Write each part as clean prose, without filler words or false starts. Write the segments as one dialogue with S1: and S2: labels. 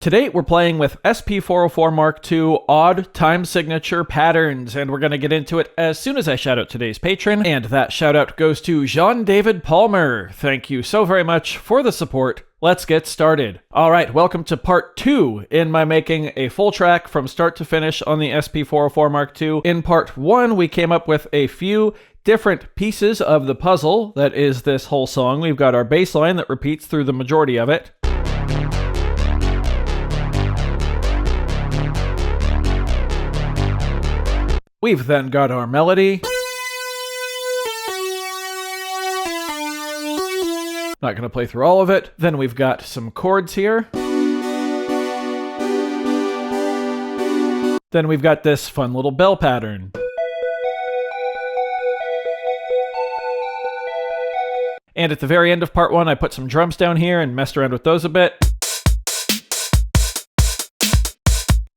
S1: Today we're playing with SP-404 Mark II odd time signature patterns, and we're going to get into it as soon as I shout out today's patron, and that shout out goes to Jean-David Palmer. Thank you so very much for the support. Let's get started. Alright, welcome to part 2 in my making a full track from start to finish on the SP-404 Mark II. In part 1, we came up with a few different pieces of the puzzle that is this whole song. We've got our bass line that repeats through the majority of it. We've then got our melody. Not going to play through all of it. Then we've got some chords here. Then we've got this fun little bell pattern. And at the very end of part 1, I put some drums down here and messed around with those a bit.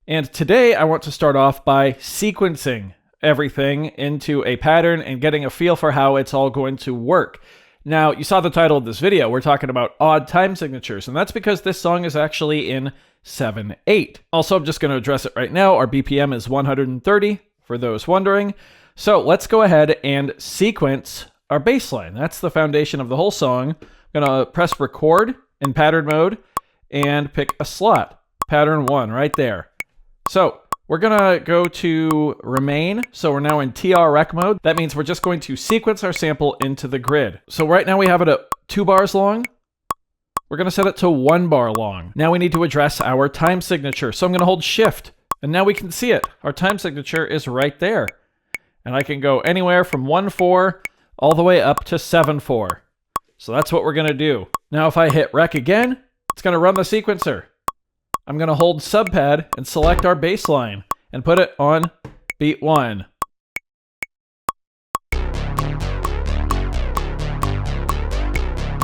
S1: And today I want to start off by sequencing everything into a pattern and getting a feel for how it's all going to work. Now, you saw the title of this video. We're talking about odd time signatures, and that's because this song is actually in 7/8. Also, I'm just going to address it right now. Our BPM is 130, for those wondering. So let's go ahead and sequence our bass line. That's the foundation of the whole song. I'm going to press record in pattern mode and pick a slot. Pattern 1 right there. So we're going to go to remain. So we're now in TR-rec mode. That means we're just going to sequence our sample into the grid. So right now we have it at 2 bars long. We're going to set it to 1 bar long. Now we need to address our time signature. So I'm going to hold shift and now we can see it. Our time signature is right there. And I can go anywhere from 1/4 all the way up to 7/4. So that's what we're going to do. Now if I hit rec again, it's going to run the sequencer. I'm going to hold subpad and select our bass line and put it on beat 1.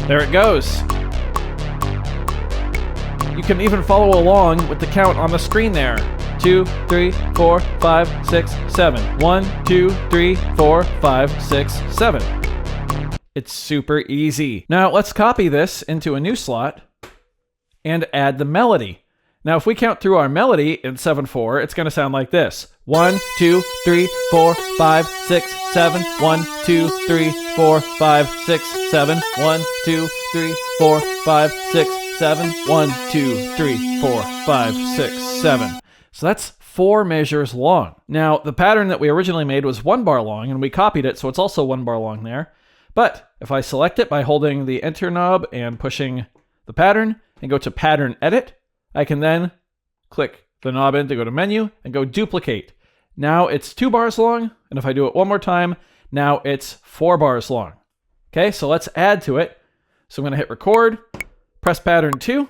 S1: There it goes. You can even follow along with the count on the screen there. 2, 3, 4, 5, 6, 7. 1, 2, 3, 4, 5, 6, 7. It's super easy. Now let's copy this into a new slot and add the melody. Now, if we count through our melody in 7/4, it's going to sound like this. 1, 2, 3, 4, 5, 6, 7. 1, 2, 3, 4, 5, 6, 7. 1, 2, 3, 4, 5, 6, 7. 1, 2, 3, 4, 5, 6, 7. So that's 4 measures long. Now, the pattern that we originally made was 1 bar long, and we copied it, so it's also 1 bar long there. But if I select it by holding the Enter knob and pushing the pattern and go to Pattern Edit, I can then click the knob in to go to menu and go duplicate. Now it's 2 bars long, and if I do it one more time, now it's 4 bars long. Okay, so let's add to it. So I'm going to hit record, press pattern 2.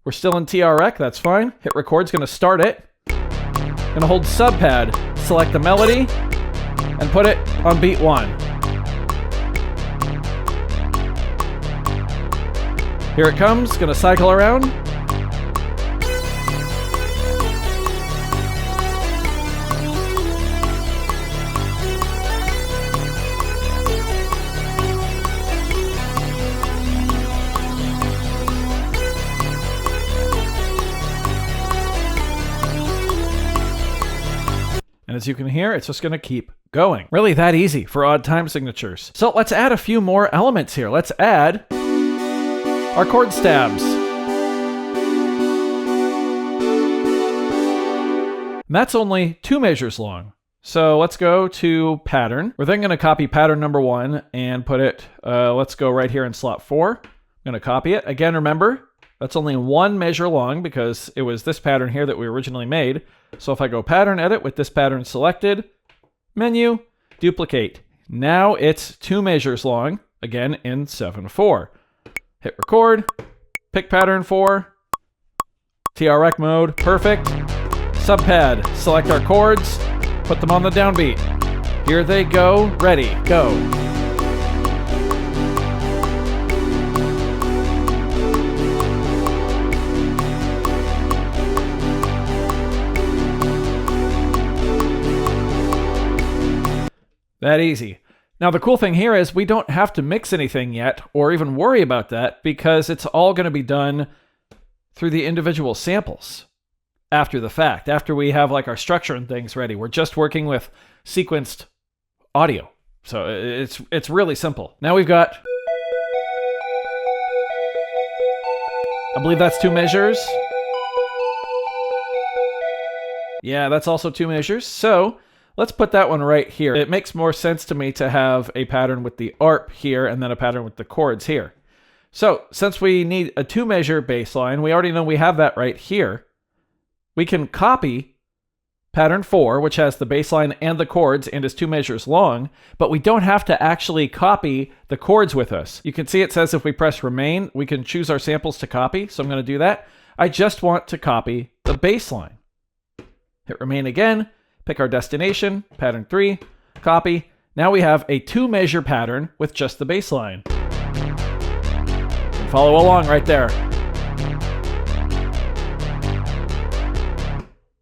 S1: We're still in TR-rec, that's fine. Hit record's going to start it. Going to hold subpad, select the melody, and put it on beat 1. Here it comes, going to cycle around. And as you can hear, it's just going to keep going. Really that easy for odd time signatures. So let's add a few more elements here. Let's add our chord stabs. And that's only 2 measures long. So let's go to pattern. We're then going to copy pattern number 1 and put it, let's go right here in slot 4. I'm going to copy it. Again, remember, that's only 1 measure long because it was this pattern here that we originally made. So if I go pattern edit with this pattern selected, menu, duplicate. Now it's 2 measures long, again in 7/4. Hit record, pick pattern 4, TR-rec mode, perfect. Subpad, select our chords, put them on the downbeat. Here they go, ready, go. That easy. Now the cool thing here is we don't have to mix anything yet or even worry about that because it's all going to be done through the individual samples after the fact, after we have like our structure and things ready. We're just working with sequenced audio. So it's really simple. Now we've got, I believe that's 2 measures. Yeah, that's also 2 measures. So let's put that one right here. It makes more sense to me to have a pattern with the ARP here and then a pattern with the chords here. So since we need a 2 measure bass line, we already know we have that right here. We can copy pattern 4, which has the bass line and the chords and is 2 measures long, but we don't have to actually copy the chords with us. You can see it says if we press remain, we can choose our samples to copy. So I'm going to do that. I just want to copy the bass line. Hit remain again, pick our destination, pattern 3, copy. Now we have a 2 measure pattern with just the bass line. Follow along right there.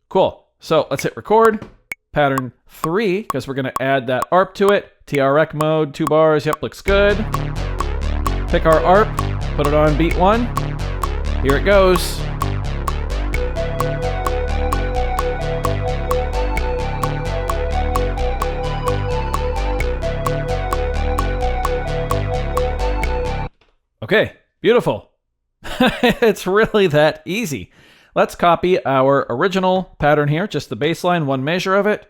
S1: Cool. So let's hit record. Pattern 3, because we're going to add that ARP to it. TREC mode, 2 bars. Yep, looks good. Pick our ARP, put it on beat 1. Here it goes. Okay, beautiful. It's really that easy. Let's copy our original pattern here, just the bass line, 1 measure of it,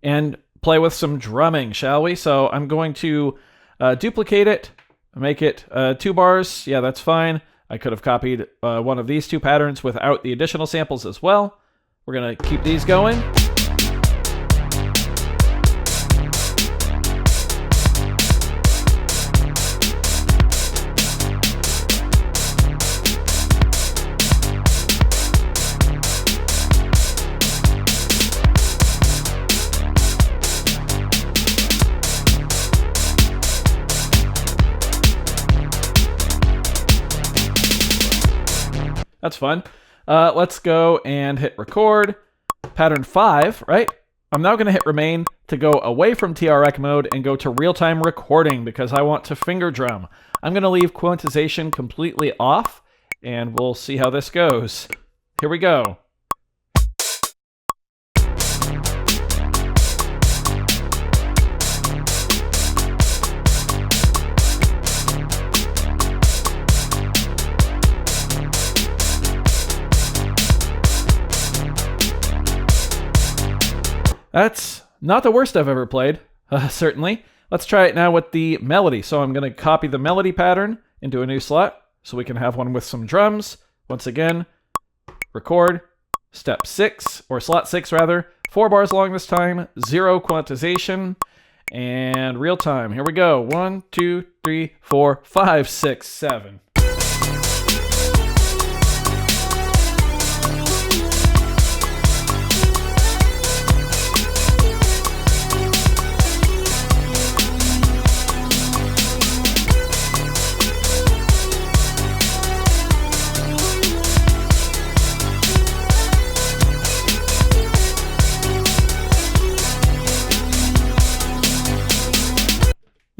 S1: and play with some drumming, shall we? So I'm going to duplicate it, make it 2 bars. Yeah, that's fine. I could have copied one of these 2 patterns without the additional samples as well. We're going to keep these going. That's fun. Let's go and hit record. Pattern 5, right? I'm now going to hit remain to go away from TREC mode and go to real-time recording because I want to finger drum. I'm going to leave quantization completely off and we'll see how this goes. Here we go. That's not the worst I've ever played, certainly. Let's try it now with the melody. So I'm going to copy the melody pattern into a new slot so we can have one with some drums. Once again, record, step 6, or slot 6 rather, 4 bars long this time, 0 quantization, and real time. Here we go. 1, 2, 3, 4, 5, 6, 7.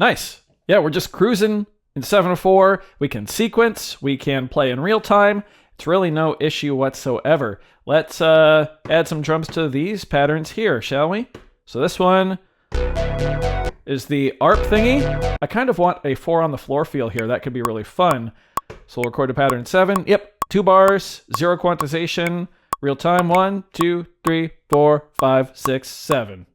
S1: Nice. Yeah, we're just cruising in 704. We can sequence. We can play in real time. It's really no issue whatsoever. Let's add some drums to these patterns here, shall we? So this one is the ARP thingy. I kind of want a 4 on the floor feel here. That could be really fun. So we'll record to pattern 7. Yep, 2 bars, 0 quantization, real time. 1, 2, 3, 4, 5, 6, 7.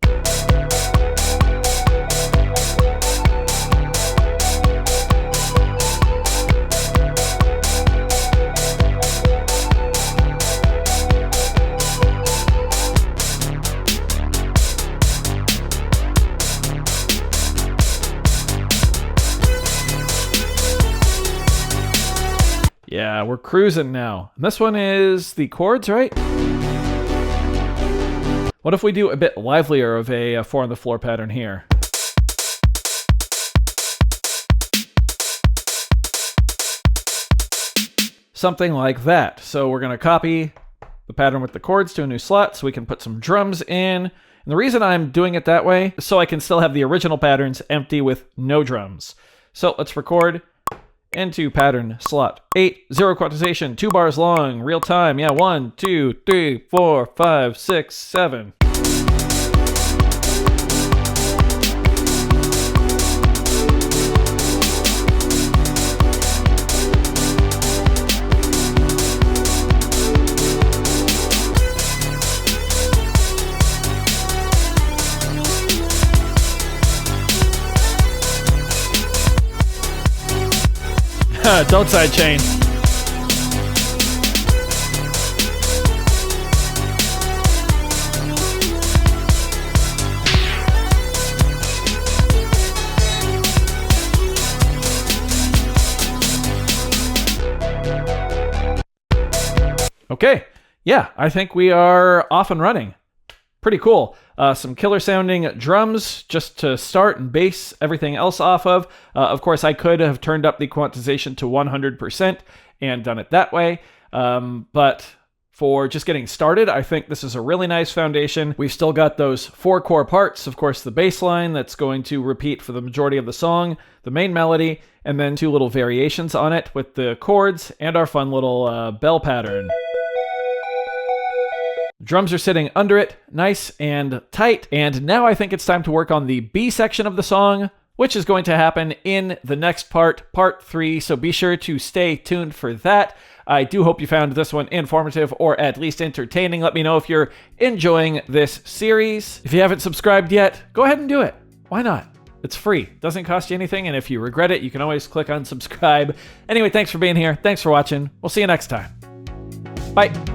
S1: Yeah, we're cruising now. And this one is the chords, right? What if we do a bit livelier of a 4 on the floor pattern here? Something like that. So we're going to copy the pattern with the chords to a new slot so we can put some drums in. And the reason I'm doing it that way is so I can still have the original patterns empty with no drums. So let's record. into pattern slot 8, 0 quantization, 2 bars long, real time. Yeah, 1, 2, 3, 4, 5, 6, 7. Don't sidechain. Okay, yeah, I think we are off and running. Pretty cool. Some killer sounding drums just to start and base everything else off of. Of course, I could have turned up the quantization to 100% and done it that way. But for just getting started, I think this is a really nice foundation. We've still got those 4 core parts. Of course, the bass line that's going to repeat for the majority of the song, the main melody, and then 2 little variations on it with the chords and our fun little bell pattern. Drums are sitting under it, nice and tight. And now I think it's time to work on the B section of the song, which is going to happen in the next part, part 3. So be sure to stay tuned for that. I do hope you found this one informative or at least entertaining. Let me know if you're enjoying this series. If you haven't subscribed yet, go ahead and do it. Why not? It's free. Doesn't cost you anything. And if you regret it, you can always click unsubscribe. Anyway, thanks for being here. Thanks for watching. We'll see you next time. Bye.